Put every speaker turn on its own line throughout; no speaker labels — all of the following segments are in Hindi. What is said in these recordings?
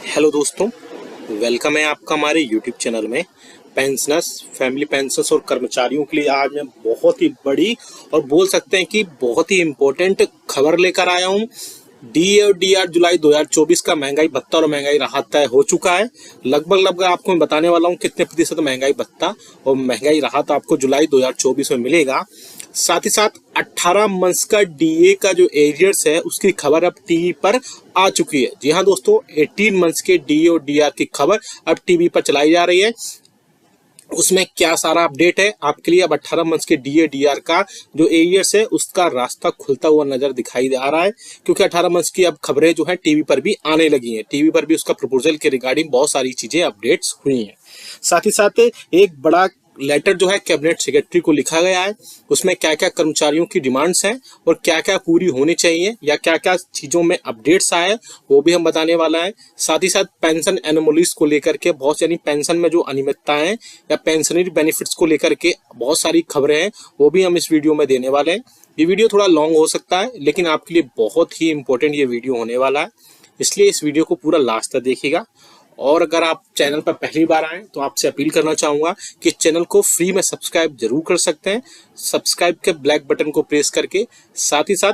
हेलो दोस्तों, वेलकम है आपका हमारे यूट्यूब चैनल में। पेंशनर्स, फैमिली पेंशनर्स और कर्मचारियों के लिए आज मैं बहुत ही बड़ी और बोल सकते हैं कि बहुत ही इम्पोर्टेंट खबर लेकर आया हूं। डी और डीआर जुलाई 2024 का महंगाई भत्ता और महंगाई राहत तय हो चुका है। लगभग आपको मैं बताने वाला हूं कितने प्रतिशत महंगाई भत्ता और महंगाई राहत आपको जुलाई 2024 में मिलेगा। साथ ही साथ 18 मंथ्स का डीए का जो एरियर्स है उसकी खबर अब टीवी पर आ चुकी है। जी हाँ दोस्तों, 18 मंथ्स के डीए और डीआर की खबर अब टीवी पर चलाई जा रही है। उसमें क्या सारा अपडेट है आपके लिए। अब 18 मंथ्स के डीए डीआर का जो एरियर्स है उसका रास्ता खुलता हुआ नजर दिखाई दे रहा है, क्योंकि 18 मंथ्स की अब खबरें जो है टीवी पर भी आने लगी हैं। टीवी पर भी उसका प्रपोजल के रिगार्डिंग बहुत सारी चीजें अपडेट्स हुई हैं। साथ ही साथ एक बड़ा लेटर जो है कैबिनेट सेक्रेटरी को लिखा गया है। उसमें क्या क्या कर्मचारियों की डिमांड्स हैं और क्या क्या पूरी होनी चाहिए या क्या क्या चीजों में अपडेट्स आए वो भी हम बताने वाला है। साथ ही साथ पेंशन एनोमलीज को लेकर के बहुत, यानी पेंशन में जो अनियमितताएं या पेंशनरी बेनिफिट्स को लेकर के बहुत सारी खबरें हैं वो भी हम इस वीडियो में देने वाले हैं। ये वीडियो थोड़ा लॉन्ग हो सकता है लेकिन आपके लिए बहुत ही इंपॉर्टेंट ये वीडियो होने वाला है, इसलिए इस वीडियो को पूरा लास्ट तक देखिएगा। और अगर आप चैनल पर पहली बार आए तो आपसे अपील करना चाहूंगा कि चैनल को फ्री में सब्सक्राइब जरूर कर सकते हैं, सब्सक्राइब के ब्लैक बटन को प्रेस करके। साथ ही साथ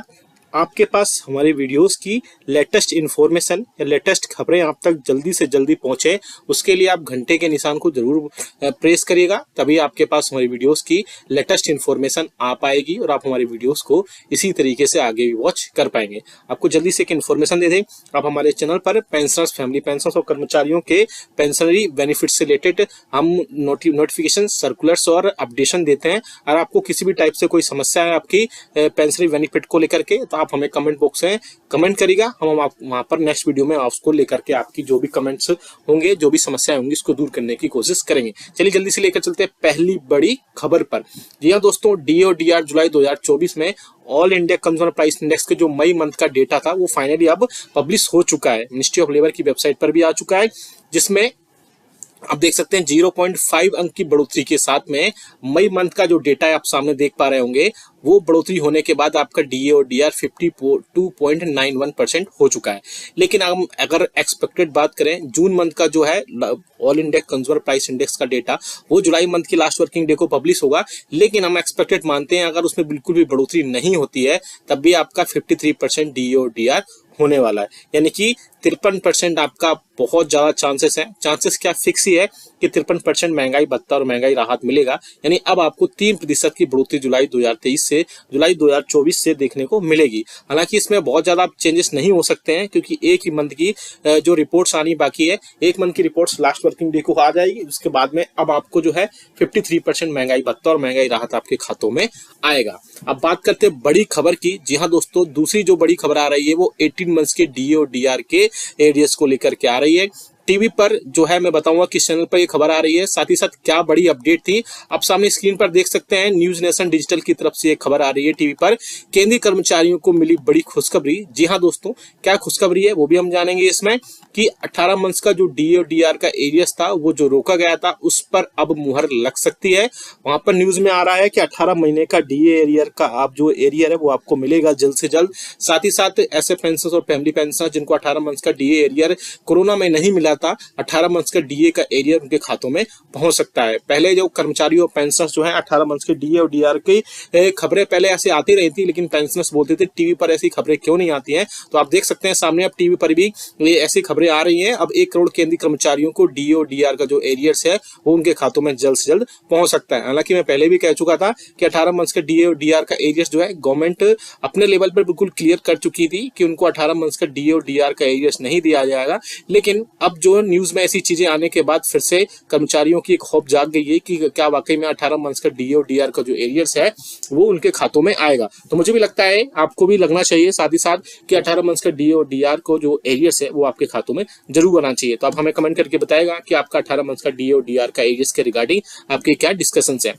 आपके पास हमारे वीडियोस की लेटेस्ट इन्फॉर्मेशन या लेटेस्ट खबरें आप तक जल्दी से जल्दी पहुंचे, उसके लिए आप घंटे के निशान को जरूर प्रेस करिएगा, तभी आपके पास हमारी वीडियोस की लेटेस्ट इन्फॉर्मेशन आ पाएगी और आप हमारी वीडियोस को इसी तरीके से आगे भी वॉच कर पाएंगे। आपको जल्दी से एक इन्फॉर्मेशन दे दें, आप हमारे चैनल पर पेंशनर्स, फैमिली पेंशनर्स और कर्मचारियों के पेंशनरी बेनिफिट से रिलेटेड हम नोटिफिकेशन, सर्कुलर्स और अपडेशन देते हैं। और आपको किसी भी टाइप से कोई समस्या है आपकी पेंशनरी बेनिफिट को लेकर के, तो आप हमें कमेंट बॉक्स में कमेंट करिएगा। हम वहां पर नेक्स्ट वीडियो में उसको लेकर के आपकी जो भी कमेंट्स होंगे, जो भी समस्याएं होंगी, उसको दूर करने की कोशिश करेंगे। चलिए जल्दी से लेकर चलते हैं पहली बड़ी खबर पर। जी हाँ दोस्तों, डी और डीआर जुलाई 2024 में all India consumer price index के जो मई मंथ का डेटा था वो फाइनली अब पब्लिश हो चुका है। मिनिस्ट्री ऑफ लेबर की वेबसाइट पर भी आ चुका है, जिसमें आप देख सकते हैं 0.5 अंक की बढ़ोतरी के साथ में मई मंथ का जो डेटा है आप सामने देख पा रहे होंगे, वो बढ़ोतरी होने के बाद आपका डीए और डीआर 52.91% हो चुका है। लेकिन हम अगर एक्सपेक्टेड बात करें, जून मंथ का जो है all India consumer price index का डेटा वो जुलाई मंथ की लास्ट वर्किंग डे को पब्लिश होगा, लेकिन हम एक्सपेक्टेड मानते हैं अगर उसमें बिल्कुल भी बढ़ोतरी नहीं होती है तब भी आपका 53% डीए और डीआर होने वाला है। यानी कि 53% आपका बहुत ज्यादा चांसेस है। चांसेस क्या फिक्स ही है कि 53% महंगाई भत्ता और महंगाई राहत मिलेगा। यानी अब आपको 3% की बढ़ोतरी जुलाई 2023 से जुलाई 2024 से देखने को मिलेगी। हालांकि इसमें बहुत ज्यादा चेंजेस नहीं हो सकते हैं, क्योंकि एक ही मंथ की जो रिपोर्ट्स आनी बाकी है, एक मंथ की रिपोर्ट्स लास्ट वर्किंग डे को आ जाएगी। उसके बाद में अब आपको जो है 53% महंगाई भत्ता और महंगाई राहत आपके खातों में आएगा। अब बात करते हैं बड़ी खबर की। जी हाँ दोस्तों, दूसरी जो बड़ी खबर आ रही है वो 18 मंथ्स के डीए और डीआर के एरियर्स को लेकर के आ रही है। टीवी पर जो है मैं बताऊंगा किस चैनल पर ये खबर आ रही है, साथ ही साथ क्या बड़ी अपडेट थी आप सामने स्क्रीन पर देख सकते हैं। न्यूज नेशन डिजिटल की तरफ से ये खबर आ रही है टीवी पर। केंद्रीय कर्मचारियों को मिली बड़ी खुशखबरी। जी हाँ दोस्तों, क्या खुशखबरी है वो भी हम जानेंगे इसमें, कि 18 मंथ्स का जो डीए और डीआर का एरियर्स था वो जो रोका गया था उस पर अब मुहर लग सकती है। वहां पर न्यूज में आ रहा है कि 18 महीने का डीए एरियर का आप जो एरियर है वो आपको मिलेगा जल्द से जल्द। साथ ही साथ ऐसे पेंशनर्स और फैमिली पेंशनर जिनको 18 मंथ्स का डीए एरियर कोरोना में नहीं मिला था, 18 मंथ्स का डीए का एरियर उनके खातों में पहुंच सकता है। पहले जो कर्मचारी और पेंशनर्स जो है 18 मंथ्स के डीए और डीआर की खबरें पहले ऐसे आती रही थी, लेकिन पेंशनर्स बोलते थे टीवी पर ऐसी खबरें क्यों नहीं आती हैं। तो आप देख सकते हैं सामने अब टीवी पर भी ये ऐसी खबरें आ रही हैं। अब 1 करोड़ केंद्रीय कर्मचारियों को डीए और डीआर का जो एरियर्स है वो उनके खातों में जल्द से जल्द पहुंच सकता है। हालांकि मैं पहले भी कह चुका था कि 18 मंथ्स के डीए और डीआर का एरियर्स जो है गवर्नमेंट अपने लेवल पर बिल्कुल क्लियर कर चुकी थी कि उनको 18 मंथ्स का डीए और डीआर का एरियर्स नहीं दिया जाएगा। लेकिन अब जो न्यूज में ऐसी चीजें आने के बाद फिर से कर्मचारियों की एक होप जाग गई है कि क्या वाकई में 18 मंथ्स का डीए और डीआर का जो एरियर्स है वो उनके खातों में आएगा। तो मुझे भी लगता है आपको भी लगना चाहिए साथ ही साथ कि 18 मंथ्स का डीए और डीआर को जो एरियर्स है वो आपके खातों में जरूर आना चाहिए। तो आप हमें कमेंट करके बताएगा कि आपका 18 मंथ्स का डीए और डीआर का एरियर्स के रिगार्डिंग आपके क्या डिस्कशंस है।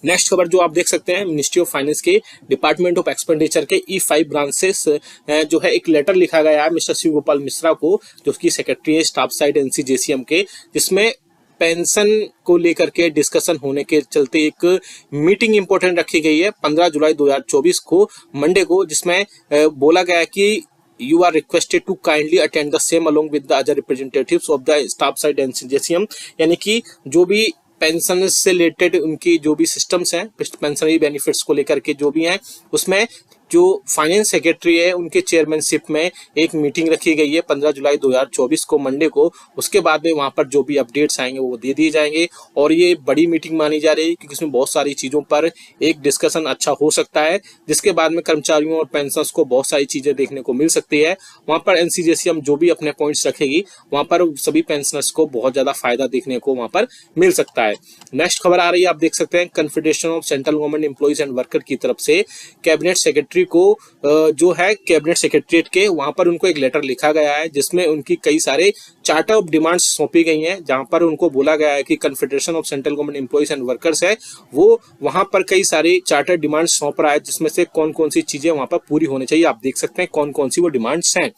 नेक्स्ट खबर जो आप देख सकते हैं, मिनिस्ट्री ऑफ फाइनेंस के डिपार्टमेंट ऑफ एक्सपेंडिचर के E5 ब्रांचेस जो है एक लेटर लिखा गया है मिस्टर शिव गोपाल मिश्रा को, जो कि सेक्रेटरी है स्टाफ साइड NCJCM के, जिसमें पेंशन को लेकर के डिस्कशन होने के चलते एक मीटिंग इंपॉर्टेंट रखी गई है 15 जुलाई 2024 को मंडे को, जिसमें बोला गया है कि you are requested to kindly attend the same along with the other representatives of the staff side NCJCM। यानी कि जो भी पेंशन से रिलेटेड उनकी जो भी सिस्टम्स हैं, पेंशनरी बेनिफिट्स को लेकर के जो भी हैं, उसमें जो फाइनेंस सेक्रेटरी है उनके चेयरमैनशिप में एक मीटिंग रखी गई है 15 जुलाई 2024 को मंडे को। उसके बाद में वहां पर जो भी अपडेट्स आएंगे वो दे दिए जाएंगे और ये बड़ी मीटिंग मानी जा रही है क्योंकि इसमें बहुत सारी चीजों पर एक डिस्कशन अच्छा हो सकता है, जिसके बाद में कर्मचारियों और पेंशनर्स को बहुत सारी चीजें देखने को मिल सकती है। वहां पर एनसीजेसीएम जो भी अपने पॉइंट्स रखेगी वहां पर सभी पेंशनर्स को बहुत ज्यादा फायदा देखने को वहां पर मिल सकता है। नेक्स्ट खबर आ रही है, आप देख सकते हैं confederation of central government employees and worker की तरफ से कैबिनेट सेक्रेटरी को जो है कैबिनेट सेक्रेटरीट के वहां पर उनको एक लेटर लिखा गया है जिसमें उनकी कई सारे चार्टर ऑफ डिमांड्स सौंपी गई हैं, जहां पर उनको बोला गया है कि confederation of central government employees and workers है वो वहां पर कई सारे चार्टर डिमांड्स सौंप रहा है, जिसमें से कौन कौन सी चीजें वहां पर पूरी होनी चाहिए। आप देख सकते हैं कौन कौन सी वो डिमांड्स हैं,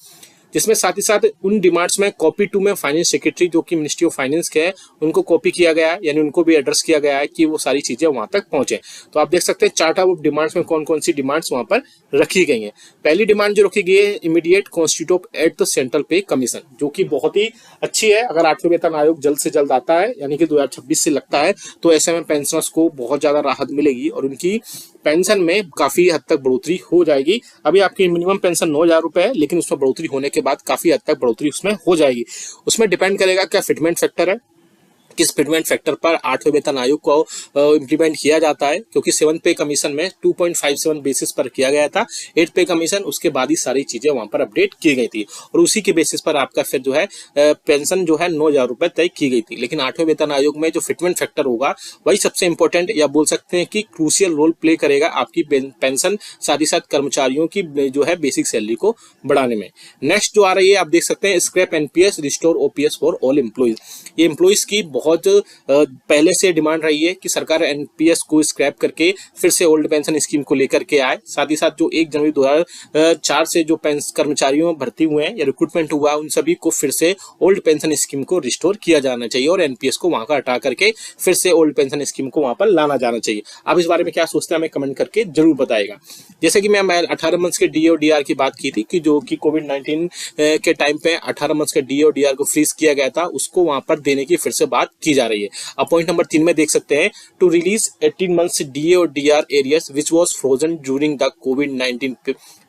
जिसमें साथ ही साथ उन डिमांड्स में कॉपी टू में फाइनेंस सेक्रेटरी जो कि मिनिस्ट्री ऑफ फाइनेंस के है उनको कॉपी किया गया है, यानी उनको भी एड्रेस किया गया है कि वो सारी चीजें वहां तक पहुंचे। तो आप देख सकते हैं चार्टर ऑफ डिमांड्स में कौन कौन सी डिमांड्स वहां पर रखी गई हैं। पहली डिमांड जो रखी गई है immediate constitute of at the central पे कमीशन, जो कि बहुत ही अच्छी है। अगर 8वें वेतन आयोग जल्द से जल्द आता है यानी कि 2026 से लगता है तो ऐसे में पेंशनर्स को बहुत ज्यादा राहत मिलेगी और उनकी पेंशन में काफी हद तक बढ़ोतरी हो जाएगी। अभी आपकी मिनिमम पेंशन 9,000 रुपए है, लेकिन उसमें बढ़ोतरी होने के बाद काफी हद तक बढ़ोतरी उसमें हो जाएगी। उसमें डिपेंड करेगा क्या फिटमेंट फैक्टर है, किस फिटमेंट फैक्टर पर 8वें वेतन आयोग को इंप्लीमेंट किया जाता है, क्योंकि 7th पे कमीशन में 2.57 बेसिस पर किया गया था, 8th पे कमीशन उसके बाद ही सारी चीजें वहां पर अपडेट की गई थी और उसी के बेसिस पर आपका फिर जो है पेंशन जो है 9,000 रुपए तय की गई थी। लेकिन 8वें वेतन आयोग में जो फिटमेंट फैक्टर होगा वही सबसे इंपॉर्टेंट या बोल सकते हैं कि क्रूशियल रोल प्ले करेगा आपकी पेंशन साथ ही साथ कर्मचारियों की जो है बेसिक सैलरी को बढ़ाने में। नेक्स्ट जो आ रही है आप देख सकते हैं scrap NPS restore OPS for all employees. ये एम्प्लॉइज की बहुत पहले से डिमांड रही है कि सरकार एनपीएस को स्क्रैप करके फिर से ओल्ड पेंशन स्कीम को लेकर के आए। साथ ही साथ जो 1 जनवरी 2004 से जो कर्मचारियों भर्ती हुए हैं या रिक्रूटमेंट हुआ उन सभी को फिर से ओल्ड पेंशन स्कीम को रिस्टोर किया जाना चाहिए और एनपीएस को वहां का हटा करके फिर से ओल्ड पेंशन स्कीम को वहां पर लाना जाना चाहिए। आप इस बारे में क्या सोचते हैं हमें कमेंट करके जरूर बताएगा। जैसे कि मैं 18 मंथ्स के डीए और डीआर की बात की थी कि जो कि कोविड-19 के टाइम पे 18 मंथ्स के डीए और डीआर को फ्रीज किया गया था, उसको वहां पर देने की फिर से बात की जा रही है। अब पॉइंट नंबर 3 में देख सकते हैं टू रिलीज 18 मंथ्स डीए और DR arrears which was frozen during the कोविड-19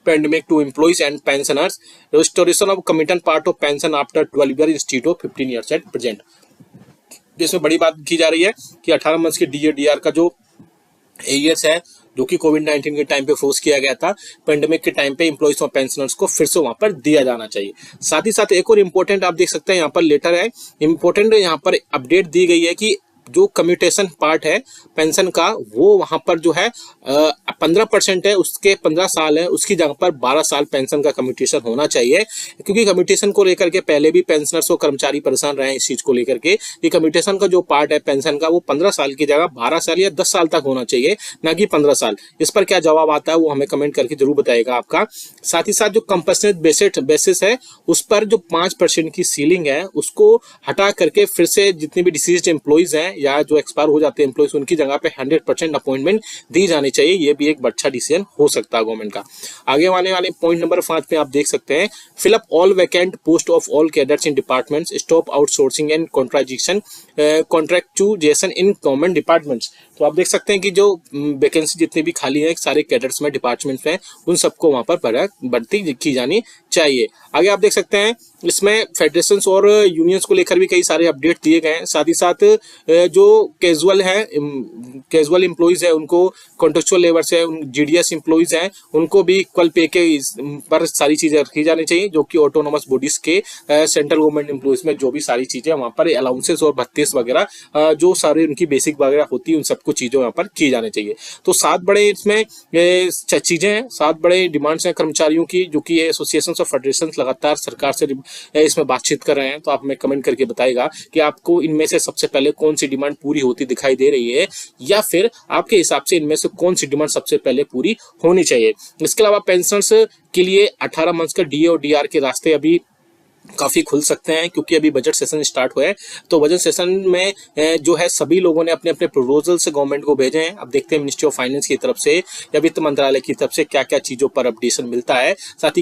pandemic to employees and pensioners, restoration of commitment part of pension after 12 years instead of 15 years at present। जिसमें बड़ी बात की जा रही है कि 18 मंथ्स के डीए डीआर का जो एरियर्स है जो कि कोविड-19 के टाइम पे फ्रोज किया गया था, पेंडेमिक के टाइम पे एम्प्लॉइज और पेंशनर्स को फिर से वहां पर दिया जाना चाहिए। साथ ही साथ एक और इम्पोर्टेंट आप देख सकते हैं यहाँ पर लेटर है, इम्पोर्टेंट यहाँ पर अपडेट दी गई है कि जो कम्यूटेशन पार्ट है पेंशन का वो वहां पर जो है 15% है, उसके 15 साल है, उसकी जगह पर 12 साल पेंशन का कम्यूटेशन होना चाहिए। क्योंकि कम्यूटेशन को लेकर के पहले भी पेंशनर्स और कर्मचारी परेशान रहे हैं इस चीज को लेकर के कि कम्यूटेशन का जो पार्ट है पेंशन का वो 15 साल की जगह 12 साल या 10 साल तक होना चाहिए, ना कि 15 साल। इस पर क्या जवाब आता है वो हमें कमेंट करके जरूर बताएगा आपका। साथ ही साथ जो कंपनसेट बेसिस है उस पर जो 5% की सीलिंग है उसको हटा करके फिर से जितने भी डिसीज्ड एम्प्लॉइज हैं या जो एक्सपायर हो जाते हैं एम्प्लॉइज उनकी जगह पे 100% अपॉइंटमेंट दी जानी चाहिए। ये भी एक अच्छा डिसीजन हो सकता है गवर्नमेंट का। आगे आने वाले पॉइंट नंबर 5 में आप देख सकते हैं fill up all vacant post of all cadres in departments, stop outsourcing and contractualization in government departments. तो आप देख सकते हैं कि जो वैकेंसी जितनी भी खाली है सारे कैडर्स में डिपार्टमेंट्स में उन सबको वहां पर भर्ती की जानी चाहिए। आगे आप देख सकते हैं इसमें फेडरेशन और यूनियंस को लेकर भी कई सारे अपडेट दिए गए हैं। साथ ही साथ जो कैजुअल एम्प्लॉइज है उनको, कॉन्ट्रेक्चुअल लेबर्स है, जीडीएस एम्प्लॉइज हैं उनको भी इक्वल पे के पर सारी चीजें रखी जानी चाहिए, जो कि ऑटोनोमस बॉडीज के सेंट्रल गवर्नमेंट एम्प्लॉइज में जो भी सारी चीजें वहां पर अलाउंसेस और भत्तेस वगैरह जो सारे उनकी बेसिक वगैरह होती है उन सबको चीजें वहां पर की जानी चाहिए। तो 7 बड़े इसमें चीजें हैं, 7 बड़े डिमांड्स हैं कर्मचारियों की, जो कि एसोसिएशन और फेडरेशन लगातार सरकार से इसमें बातचीत कर रहे हैं। तो आप हमें कमेंट करके बताएगा कि आपको इनमें से सबसे पहले कौन सी डिमांड पूरी होती दिखाई दे रही है, या फिर आपके हिसाब से इनमें से कौन सी डिमांड सबसे पहले पूरी होनी चाहिए। इसके अलावा पेंशनर्स के लिए 18 मंथ्स का डीए और डीआर के रास्ते अभी काफी खुल सकते हैं, क्योंकि अभी बजट सेशन स्टार्ट हुआ है। तो बजट सेशन में जो है सभी लोगों ने अपने अपने प्रपोजल से गवर्नमेंट को भेजे हैं। अब देखते हैं मिनिस्ट्री ऑफ फाइनेंस की तरफ से या वित्त मंत्रालय की तरफ से क्या क्या चीजों पर अपडेशन मिलता है, साथ ही